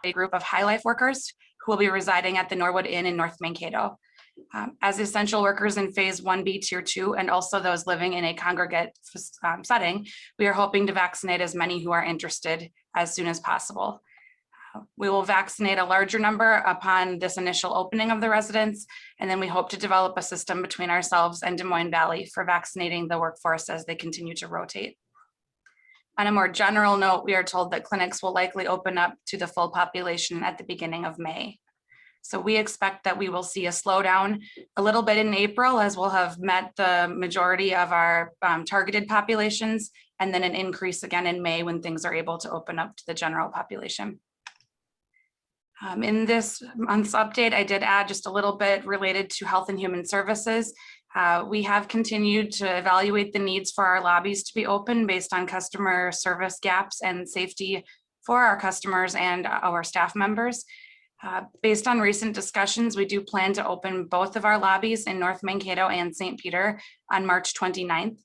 a group of High Life workers who will be residing at the Norwood Inn in North Mankato. As essential workers in Phase 1B Tier 2 and also those living in a congregate setting, we are hoping to vaccinate as many who are interested as soon as possible. We will vaccinate a larger number upon this initial opening of the residence, and then we hope to develop a system between ourselves and Des Moines Valley for vaccinating the workforce as they continue to rotate. On a more general note, we are told that clinics will likely open up to the full population at the beginning of May. So we expect that we will see a slowdown a little bit in April as we'll have met the majority of our targeted populations, and then an increase again in May when things are able to open up to the general population. In this month's update, I did add just a little bit related to Health and Human Services. We have continued to evaluate the needs for our lobbies to be open based on customer service gaps and safety for our customers and our staff members. Based on recent discussions, we do plan to open both of our lobbies in North Mankato and St. Peter on March 29th.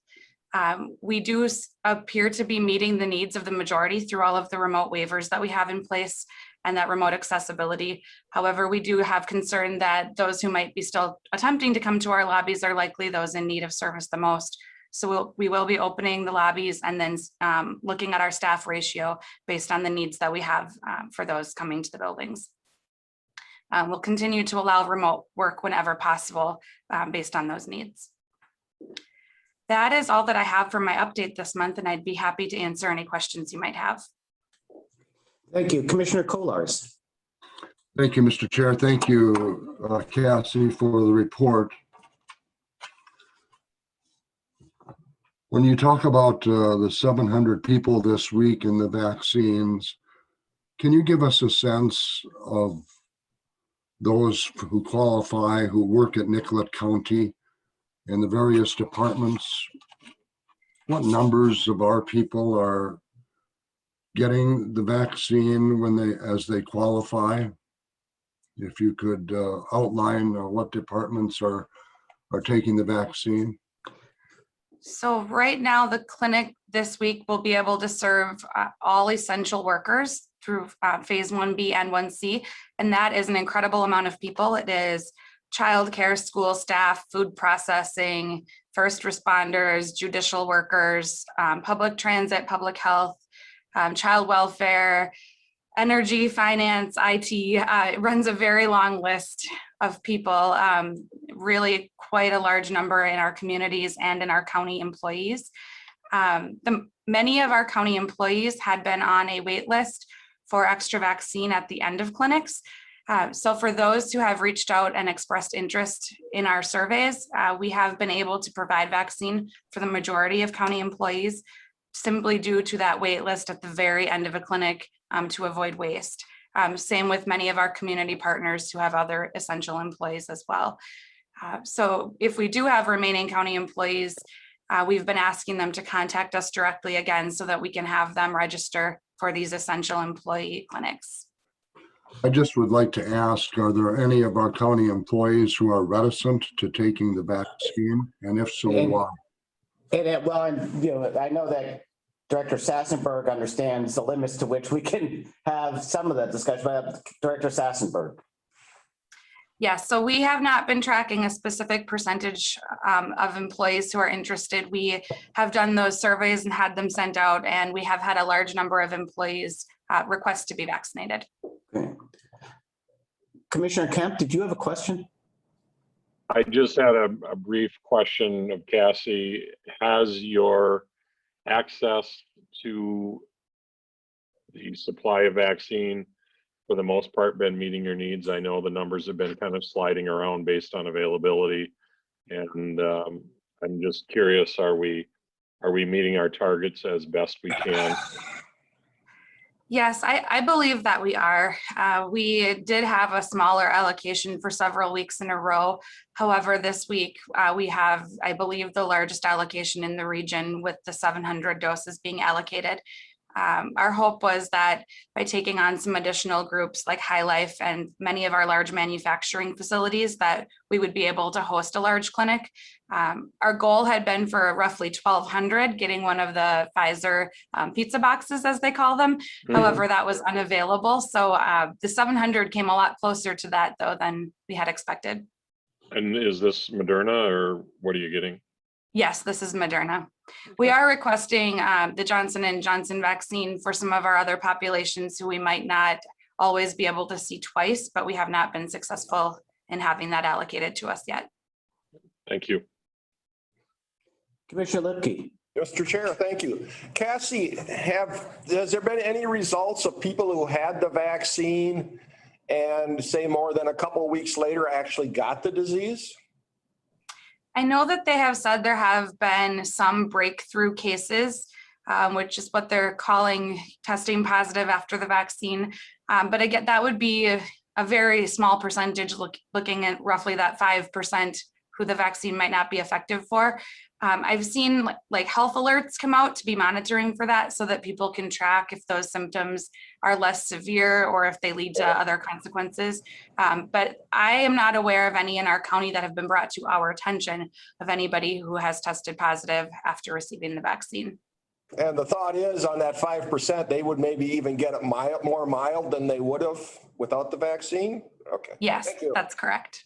We do appear to be meeting the needs of the majority through all of the remote waivers that we have in place and that remote accessibility. However, we do have concern that those who might be still attempting to come to our lobbies are likely those in need of service the most. So we will be opening the lobbies and then looking at our staff ratio based on the needs that we have for those coming to the buildings. We'll continue to allow remote work whenever possible based on those needs. That is all that I have for my update this month, and I'd be happy to answer any questions you might have. Thank you. Commissioner Kolars. Thank you, Mr. Chair. Thank you, Cassie, for the report. When you talk about the 700 people this week in the vaccines, can you give us a sense of those who qualify, who work at Nicollet County and the various departments? What numbers of our people are getting the vaccine as they qualify? If you could outline what departments are taking the vaccine. So right now, the clinic this week will be able to serve all essential workers through Phase 1B and 1C, and that is an incredible amount of people. It is childcare, school staff, food processing, first responders, judicial workers, public transit, public health, child welfare, energy, finance, IT. It runs a very long list of people, really quite a large number in our communities and in our county employees. Many of our county employees had been on a wait list for extra vaccine at the end of clinics. So for those who have reached out and expressed interest in our surveys, we have been able to provide vaccine for the majority of county employees simply due to that wait list at the very end of a clinic to avoid waste. Same with many of our community partners who have other essential employees as well. So if we do have remaining county employees, we've been asking them to contact us directly again so that we can have them register for these essential employee clinics. I just would like to ask, are there any of our county employees who are reticent to taking the vaccine? And if so, why? I know that Director Sassenberg understands the limits to which we can have some of that discussion, but Director Sassenberg. Yes, so we have not been tracking a specific percentage of employees who are interested. We have done those surveys and had them sent out, and we have had a large number of employees request to be vaccinated. Okay. Commissioner Kemp, did you have a question? I just had a brief question of Cassie. Has your access to the supply of vaccine for the most part been meeting your needs? I know the numbers have been kind of sliding around based on availability, and I'm just curious, are we meeting our targets as best we can? Yes, I believe that we are. We did have a smaller allocation for several weeks in a row. However, this week we have, I believe, the largest allocation in the region with the 700 doses being allocated. Our hope was that by taking on some additional groups like High Life and many of our large manufacturing facilities, that we would be able to host a large clinic. Our goal had been for roughly 1,200, getting one of the Pfizer pizza boxes, as they call them. However, that was unavailable. So the 700 came a lot closer to that, though, than we had expected. And is this Moderna or what are you getting? Yes, this is Moderna. We are requesting the Johnson & Johnson vaccine for some of our other populations who we might not always be able to see twice, but we have not been successful in having that allocated to us yet. Thank you. Commissioner Lipke. Mr. Chair, thank you. Cassie, has there been any results of people who had the vaccine and say more than a couple of weeks later actually got the disease? I know that they have said there have been some breakthrough cases, which is what they're calling testing positive after the vaccine. But again, that would be a very small percentage, looking at roughly that 5% who the vaccine might not be effective for. I've seen like health alerts come out to be monitoring for that so that people can track if those symptoms are less severe or if they lead to other consequences. But I am not aware of any in our county that have been brought to our attention of anybody who has tested positive after receiving the vaccine. And the thought is on that 5%, they would maybe even get it more mild than they would have without the vaccine? Okay. Yes, Thank you. that's correct.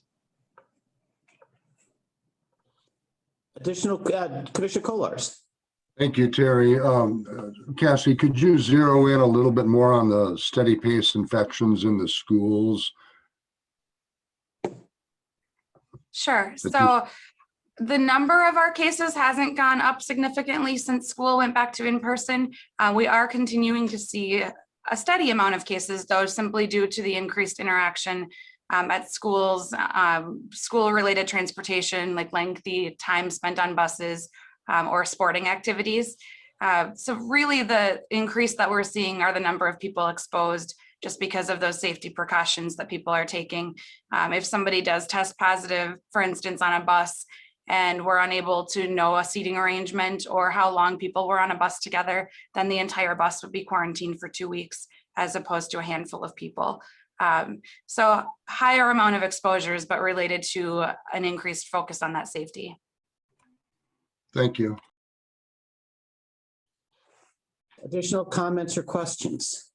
Additional, Commissioner Kolars. Thank you, Terry. Cassie, could you zero in a little bit more on the steady pace infections in the schools? Sure. So the number of our cases hasn't gone up significantly since school went back to in-person. We are continuing to see a steady amount of cases, though, simply due to the increased interaction at schools, school-related transportation, like lengthy time spent on buses or sporting activities. So really the increase that we're seeing are the number of people exposed just because of those safety precautions that people are taking. If somebody does test positive, for instance, on a bus, and we're unable to know a seating arrangement or how long people were on a bus together, then the entire bus would be quarantined for 2 weeks as opposed to a handful of people. So higher amount of exposures, but related to an increased focus on that safety. Thank you. Additional comments or questions?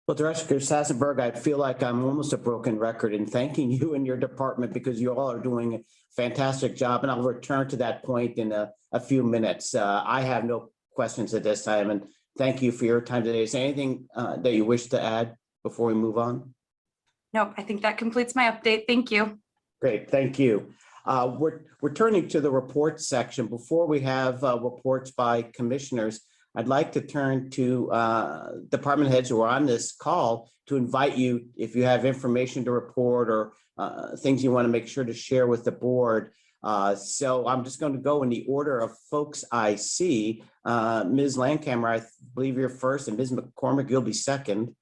Well, Director Sassenberg, I feel like I'm almost a broken record in thanking you and your department because you all are doing a fantastic job. And I'll return to that point in a few minutes. I have no questions at this time. And thank you for your time today. Is there anything that you wish to add before we move on? Nope, I think that completes my update. Thank you. Great, thank you. We're turning to the reports section. Before we have reports by commissioners, I'd like to turn to department heads who are on this call to invite you, if you have information to report or things you want to make sure to share with the board. So I'm just going to go in the order of folks I see. Ms. Landcamer, I believe you're first, and Ms. McCormick, you'll be second.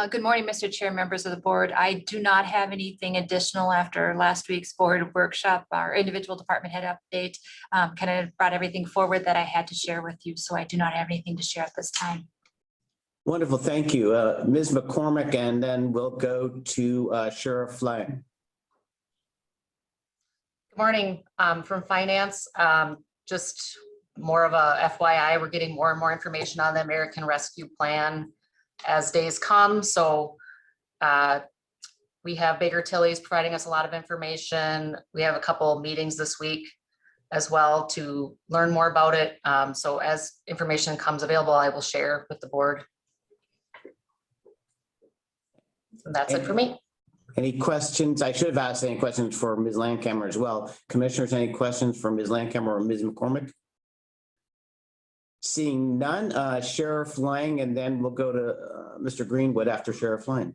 Good morning, Mr. Chair, members of the board. I do not have anything additional after last week's board workshop. Our individual department head update kind of brought everything forward that I had to share with you. So I do not have anything to share at this time. Wonderful, thank you. Ms. McCormick, and then we'll go to Sheriff Lang. Good morning from finance. Just more of a FYI, we're getting more and more information on the American Rescue Plan as days come. So we have Baker Tilly's providing us a lot of information. We have a couple of meetings this week as well to learn more about it. So as information comes available, I will share with the board. And that's it for me. Any questions? I should have asked any questions for Ms. Landcamer as well. Commissioners, any questions for Ms. Landcamer or Ms. McCormick? Seeing none, Sheriff Lang, and then we'll go to Mr. Greenwood after Sheriff Lang.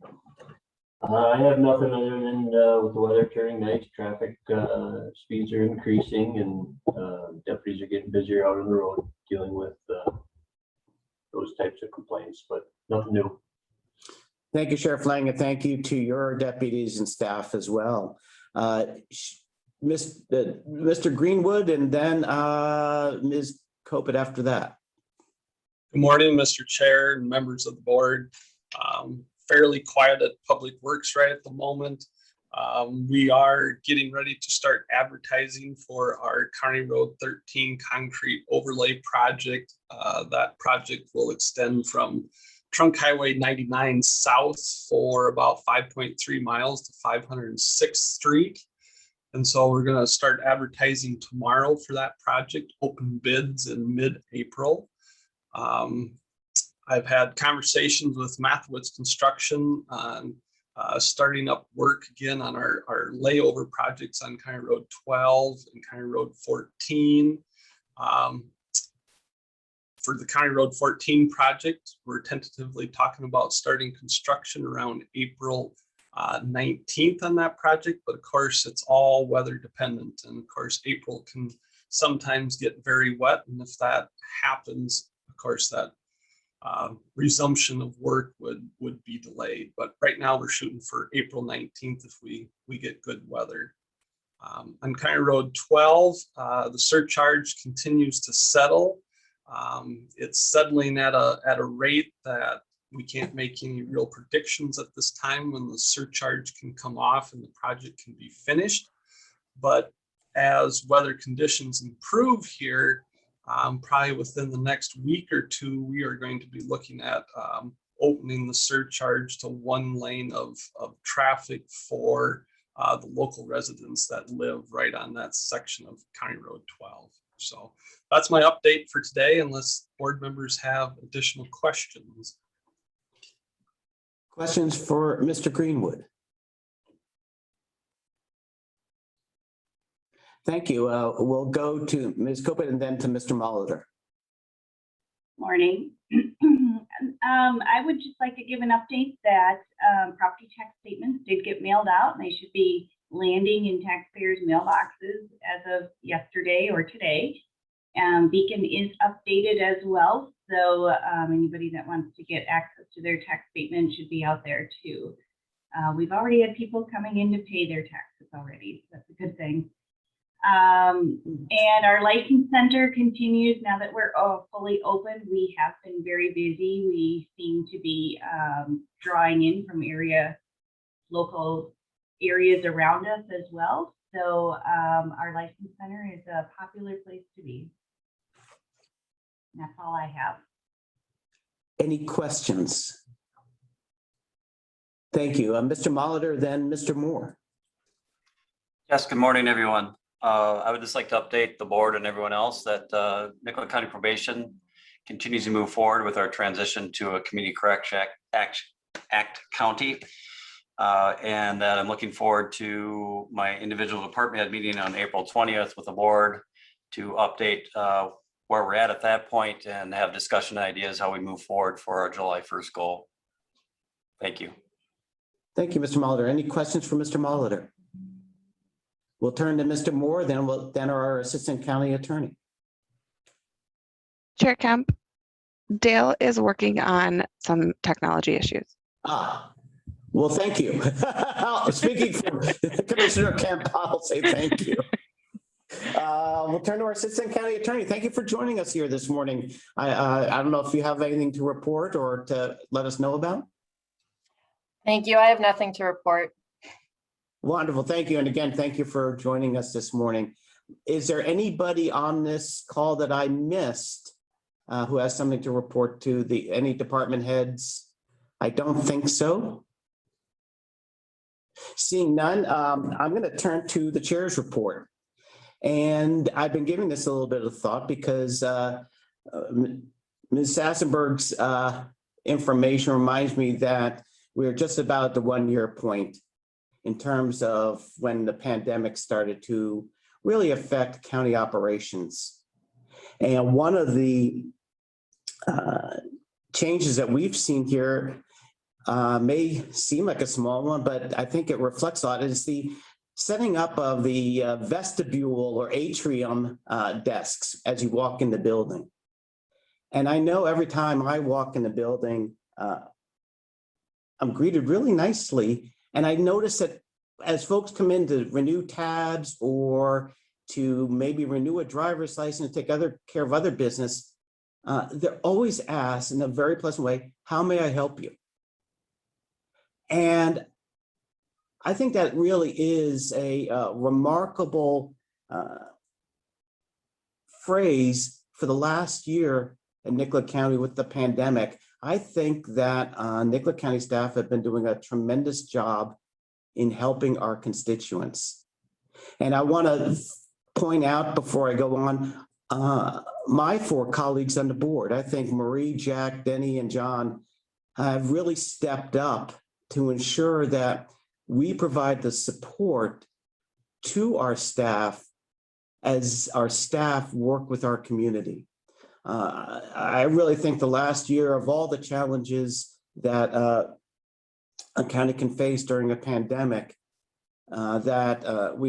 I have nothing other than with the weather turning nice, traffic speeds are increasing, and deputies are getting busier out on the road dealing with those types of complaints, but nothing new. Thank you, Sheriff Lang, and thank you to your deputies and staff as well. Mr. Greenwood and then Ms. Copit after that. Good morning, Mr. Chair and members of the board. Fairly quiet at Public Works right at the moment. We are getting ready to start advertising for our County Road 13 concrete overlay project. That project will extend from Trunk Highway 99 south for about 5.3 miles to 506th Street. And so we're going to start advertising tomorrow for that project, open bids in mid-April. I've had conversations with Mathewitz Construction on starting up work again on our layover projects on County Road 12 and County Road 14. For the County Road 14 project, we're tentatively talking about starting construction around April 19th on that project, but of course it's all weather dependent. And of course, April can sometimes get very wet. And if that happens, of course, that resumption of work would be delayed. But right now we're shooting for April 19th if we get good weather. On County Road 12, the surcharge continues to settle. It's settling at a rate that we can't make any real predictions at this time when the surcharge can come off and the project can be finished. But as weather conditions improve here, probably within the next week or two, we are going to be looking at opening the surcharge to one lane of traffic for the local residents that live right on that section of County Road 12. So that's my update for today, unless board members have additional questions. Questions for Mr. Greenwood? Thank you. We'll go to Ms. Copit and then to Mr. Molitor. Morning. I would just like to give an update that property tax statements did get mailed out, and they should be landing in taxpayers' mailboxes as of yesterday or today. Beacon is updated as well, so anybody that wants to get access to their tax statement should be out there too. We've already had people coming in to pay their taxes already, so that's a good thing. And our license center continues now that we're fully open. We have been very busy. We seem to be drawing in from local areas around us as well. So our license center is a popular place to be. And that's all I have. Any questions? Thank you. Mr. Molitor, then Mr. Moore. Yes, good morning, everyone. I would just like to update the board and everyone else that Nicollet County Probation continues to move forward with our transition to a Community Correction Act county. And that I'm looking forward to my individual department head meeting on April 20th with the board to update where we're at that point and have discussion ideas how we move forward for our July 1st goal. Thank you. Thank you, Mr. Molitor. Any questions for Mr. Molitor? We'll turn to Mr. Moore, then our Assistant County Attorney. Chair Kemp, Dale is working on some technology issues. Well, thank you. Speaking for Commissioner Kemp, I'll say thank you. We'll turn to our Assistant County Attorney. Thank you for joining us here this morning. I don't know if you have anything to report or to let us know about. Thank you. I have nothing to report. Wonderful. Thank you. And again, thank you for joining us this morning. Is there anybody on this call that I missed who has something to report to any department heads? I don't think so. Seeing none, I'm going to turn to the chair's report. And I've been giving this a little bit of thought because Ms. Sassenberg's information reminds me that we're just about the 1 year point in terms of when the pandemic started to really affect county operations. And one of the changes that we've seen here may seem like a small one, but I think it reflects a lot, is the setting up of the vestibule or atrium desks as you walk in the building. And I know every time I walk in the building, I'm greeted really nicely. And I noticed that as folks come in to renew tabs or to maybe renew a driver's license, take care of other business, they're always asked in a very pleasant way, how may I help you? And I think that really is a remarkable phrase for the last year in Nicollet County with the pandemic. I think that Nicollet County staff have been doing a tremendous job in helping our constituents. And I want to point out before I go on, my 4 colleagues on the board, I think Marie, Jack, Denny, and John have really stepped up to ensure that we provide the support to our staff as our staff work with our community. I really think the last year of all the challenges that a county can face during a pandemic, Nicollet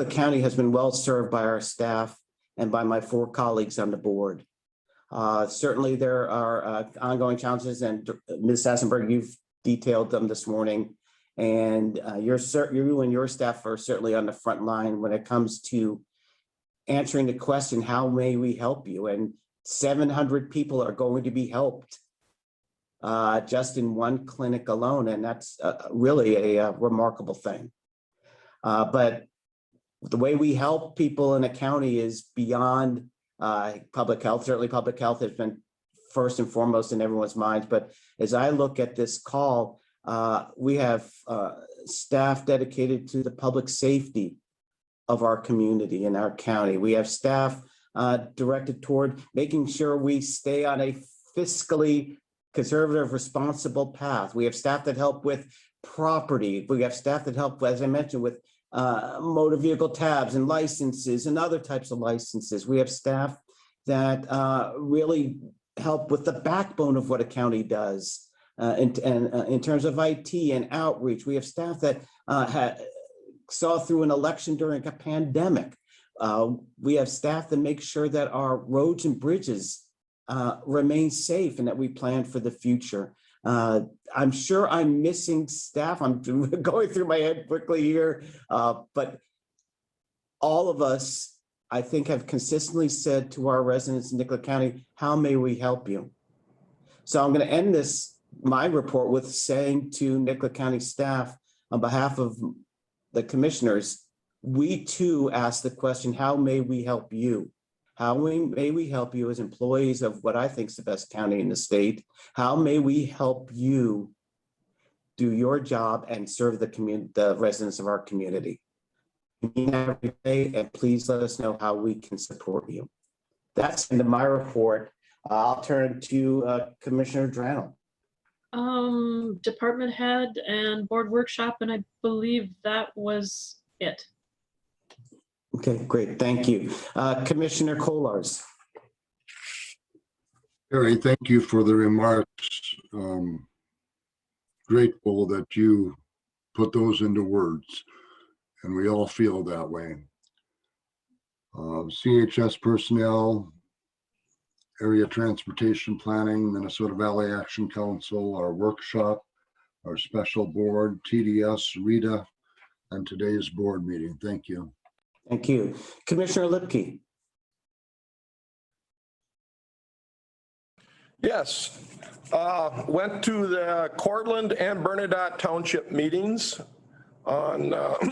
County has been well served by our staff and by my 4 colleagues on the board. Certainly there are ongoing challenges, and Ms. Sassenberg, you've detailed them this morning. And you and your staff are certainly on the front line when it comes to answering the question, how may we help you? And 700 people are going to be helped just in one clinic alone. And that's really a remarkable thing. But the way we help people in a county is beyond public health. Certainly public health has been first and foremost in everyone's minds. But as I look at this call, we have staff dedicated to the public safety of our community and our county. We have staff directed toward making sure we stay on a fiscally conservative, responsible path. We have staff that help with property. We have staff that help, as I mentioned, with motor vehicle tabs and licenses and other types of licenses. We have staff that really help with the backbone of what a county does. And in terms of IT and outreach, we have staff that saw through an election during a pandemic. We have staff that make sure that our roads and bridges remain safe and that we plan for the future. I'm sure I'm missing staff. I'm going through my head quickly here, but all of us, I think, have consistently said to our residents in Nicollet County, how may we help you? So I'm going to end my report with saying to Nicollet County staff, on behalf of the commissioners, we too ask the question, how may we help you? How may we help you as employees of what I think is the best county in the state? How may we help you do your job and serve the residents of our community? We mean that every day, and please let us know how we can support you. That's into my report. I'll turn to Commissioner Drannell. Department head and board workshop, and I believe that was it. Okay, great. Thank you. Commissioner Kolars. Harry, thank you for the remarks. Grateful that you put those into words, and we all feel that way. CHS personnel, area transportation planning, Minnesota Valley Action Council, our workshop, our special board, TDS, Rita, and today's board meeting. Thank you. Thank you. Commissioner Lipke. Yes, went to the Cortland and Bernadette Township meetings on,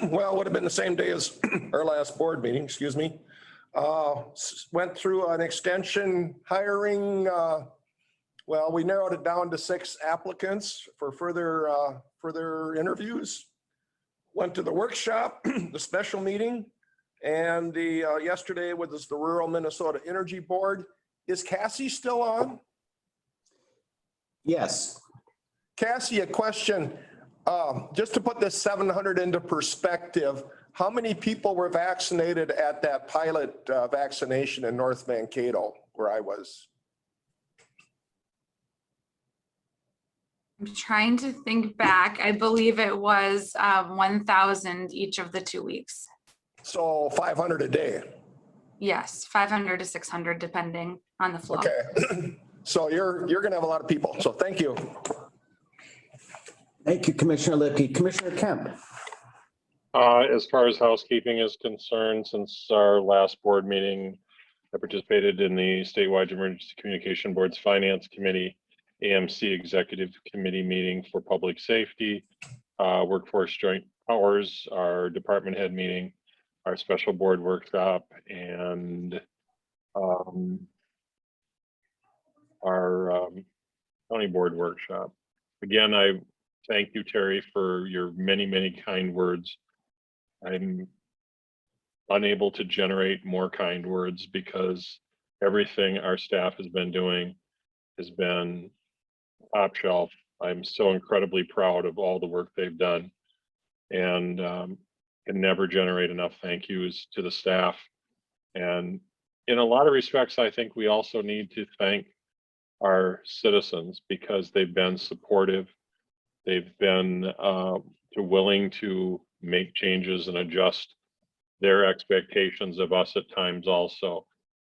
well, would have been the same day as our last board meeting, excuse me. Went through an extension hiring. Well, we narrowed it down to 6 applicants for further interviews. Went to the workshop, the special meeting, and the yesterday was the Rural Minnesota Energy Board. Is Cassie still on? Yes. Cassie, a question. Just to put this 700 into perspective, how many people were vaccinated at that pilot vaccination in North Mankato where I was? I'm trying to think back. I believe it was 1,000 each of the 2 weeks. So 500 a day. Yes, 500 to 600, depending on the flow. Okay. So you're going to have a lot of people. So thank you. Thank you, Commissioner Lipke. Commissioner Kemp. As far as housekeeping is concerned, since our last board meeting, I participated in the statewide Emergency Communication Board's Finance Committee, AMC Executive Committee meeting for public safety, Workforce Joint Powers, our department head meeting, our special board workshop, and our county board workshop. Again, I thank you, Terry, for your many, many kind words. I'm unable to generate more kind words because everything our staff has been doing has been top shelf. I'm so incredibly proud of all the work they've done, and can never generate enough thank yous to the staff. And in a lot of respects, I think we also need to thank our citizens because they've been supportive. They've been willing to make changes and adjust their expectations of us at times also.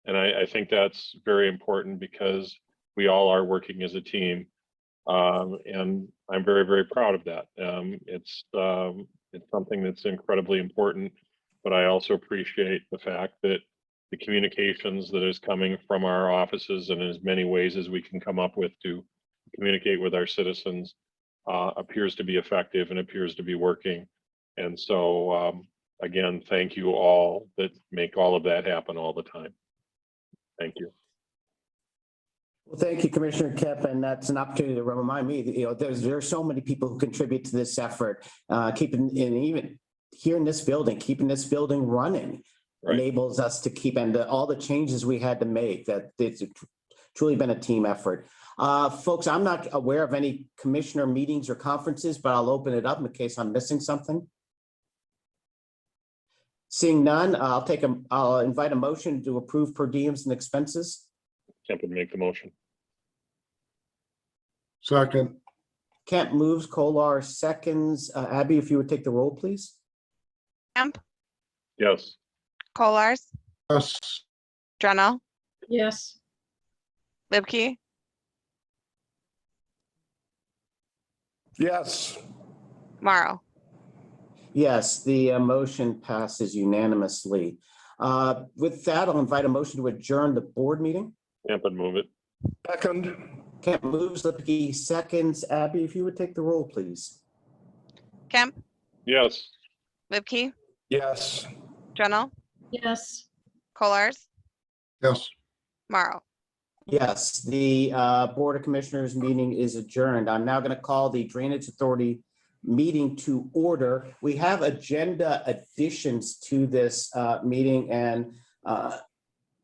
And I think that's very important because we all are working as a team. And I'm very, very proud of that. It's something that's incredibly important, but I also appreciate the fact that the communications that is coming from our offices and in as many ways as we can come up with to communicate with our citizens appears to be effective and appears to be working. And so, again, thank you all that make all of that happen all the time. Thank you. Well, thank you, Commissioner Kemp, and that's an opportunity to remind me that, you know, there's so many people who contribute to this effort, keeping, and even here in this building, keeping this building running enables us to keep, and all the changes we had to make, that it's truly been a team effort. Folks, I'm not aware of any commissioner meetings or conferences, but I'll open it up in case I'm missing something. Seeing none, I'll invite a motion to approve per diems and expenses. Kemp would make the motion. Second, Kemp moves, Kolar seconds. Abby, if you would take the roll, please. Kemp, Yes. Kolars, yes. Drennel, Yes. Libke, Yes. Morrow. Yes, the motion passes unanimously. With that, I'll invite a motion to adjourn the board meeting. Kemp would move it. Second, Kemp moves, Lipke seconds. Abby, if you would take the roll, please. Kemp, Yes. Libke, yes. Drennel, Yes. Kolars, Yes. Morrow. Yes, the Board of Commissioners meeting is adjourned. I'm now going to call the Drainage Authority meeting to order. We have agenda additions to this meeting, and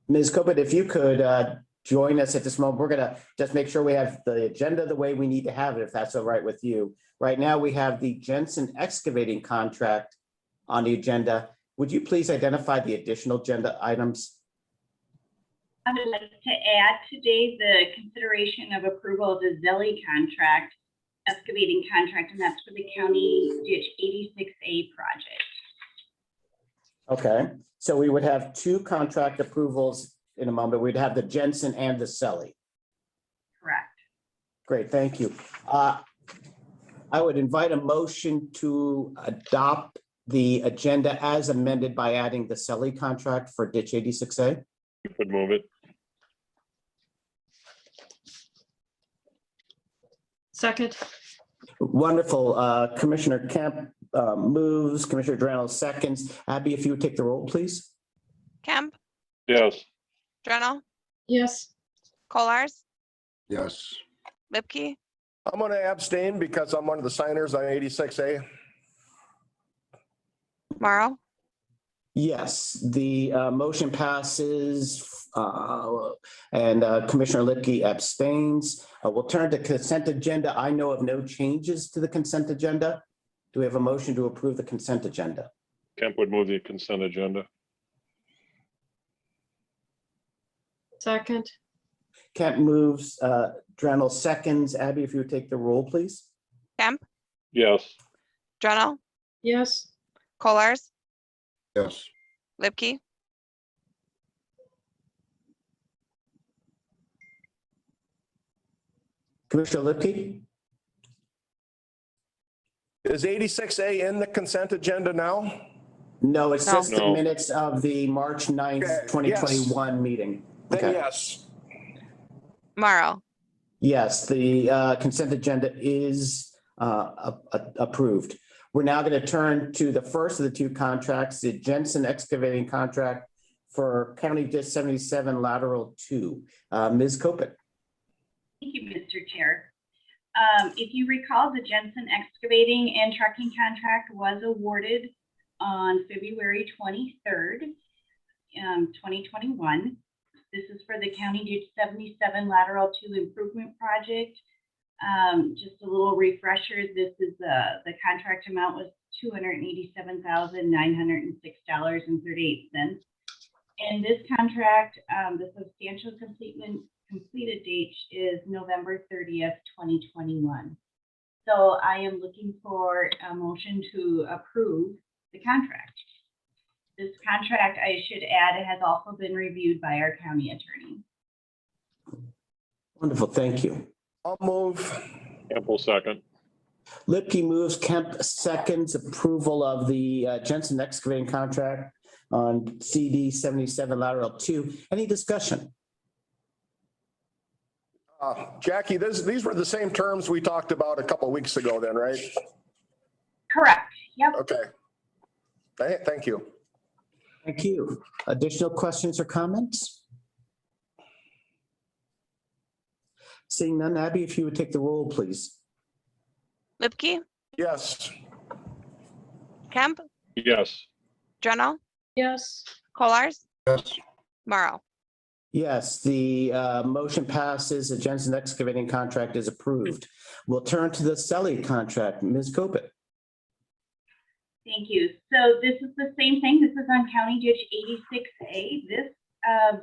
Ms. Copeland, if you could join us at this moment. We're going to just make sure we have the agenda the way we need to have it, if that's all right with you. Right now, we have the Jensen Excavating contract on the agenda. Would you please identify the additional agenda items? I would like to add today the consideration of approval of the Zelli contract, excavating contract, and that's for the county ditch 86A project. Okay, so we would have two contract approvals in a moment. We'd have the Jensen and the Selly. Correct. Great, thank you. I would invite a motion to adopt the agenda as amended by adding the Selly contract for ditch 86A. You could move it. Second. Wonderful. Commissioner Kemp moves, Commissioner Drennel seconds. Abby, if you would take the roll, please. Kemp, Yes. Drennel, Yes. Kolars, Yes. Libke, I'm going to abstain because I'm one of the signers on 86A. Morrow. Yes, the motion passes and Commissioner Lipke abstains. We'll turn to consent agenda. I know of no changes to the consent agenda. Do we have a motion to approve the consent agenda? Kemp would move the consent agenda. Second. Kemp moves, Drennel seconds. Abby, if you would take the roll, please. Kemp, Yes. Drennel, Yes. Kolars, Yes. Libke, Commissioner Lipke? Is 86A in the consent agenda now? No, it's No. just the No. minutes of the March 9th, Okay, 2021 meeting. Then Okay. yes. Morrow, Yes, the consent agenda is approved. We're now going to turn to the first of the two contracts, the Jensen Excavating contract for County Ditch 77 Lateral 2. Ms. Copeland. Thank you, Mr. Chair. If you recall, the Jensen Excavating and Trucking contract was awarded on February 23rd, 2021. This is for the County Ditch 77 Lateral 2 Improvement Project. Just a little refresher, this is the contract amount was $287,906.38. And this contract, the substantial completed date is November 30th, 2021. So I am looking for a motion to approve the contract. This contract, I should add, it has also been reviewed by our county attorney. Wonderful, thank you. I'll move. Campbell second. Lipke moves, Kemp seconds approval of the Jensen Excavating contract on CD 77 Lateral 2. Any discussion? Jackie, these were the same terms we talked about a couple of weeks ago then, right? Correct, yep. Okay. Thank you. Thank you. Additional questions or comments? Seeing none, Abby, if you would take the roll, please. Lipke, Yes. Kemp, Yes. Dreno, Yes. Kolars, Yes. Morrow. Yes, the motion passes. The Jensen Excavating contract is approved. We'll turn to the Selly contract. Ms. Copeland. Thank you. So this is the same thing. This is on County Ditch 86A. This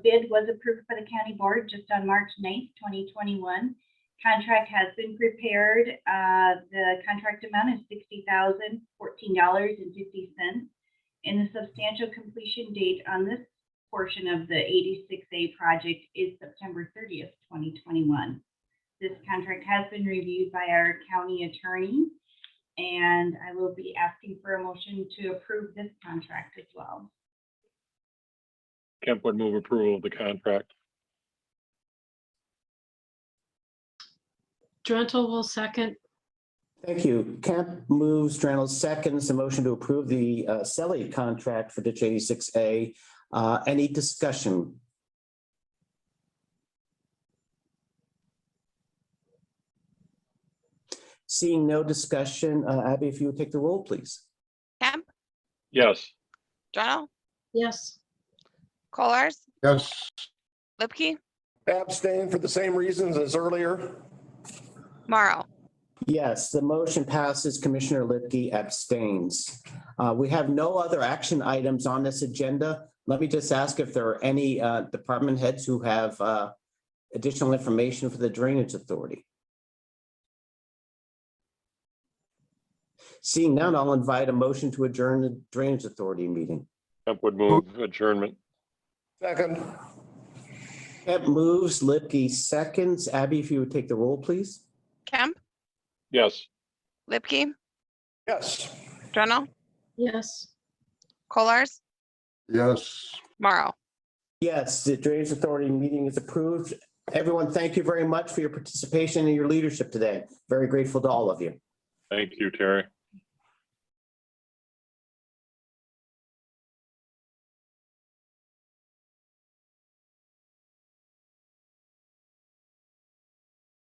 bid was approved by the county board just on March 9th, 2021. Contract has been prepared. The contract amount is $60,014.50. And the substantial completion date on this portion of the 86A project is September 30th, 2021. This contract has been reviewed by our county attorney, and I will be asking for a motion to approve this contract as well. Kemp would move approval of the contract. Drentel will second. Thank you. Kemp moves, Drano seconds the motion to approve the Selly contract for Ditch 86A. Any discussion? Seeing no discussion, Abby, if you would take the roll, please. Kemp, Yes. Dreno, Yes. Kolars, Yes. Lipke, Abstain for the same reasons as earlier. Morrow. Yes, the motion passes. Commissioner Lipke abstains. We have no other action items on this agenda. Let me just ask if there are any department heads who have additional information for the Drainage Authority. Seeing none, I'll invite a motion to adjourn the Drainage Authority meeting. Kemp would move adjournment. Second. Kemp moves, Lipke seconds. Abby, if you would take the roll, please. Kemp, Yes. Lipke, Yes. Dreno, Yes. Kolars, Yes. Morrow. Yes, the Drainage Authority meeting is approved. Everyone, thank you very much for your participation and your leadership today. Very grateful to all of you. Thank you, Terry.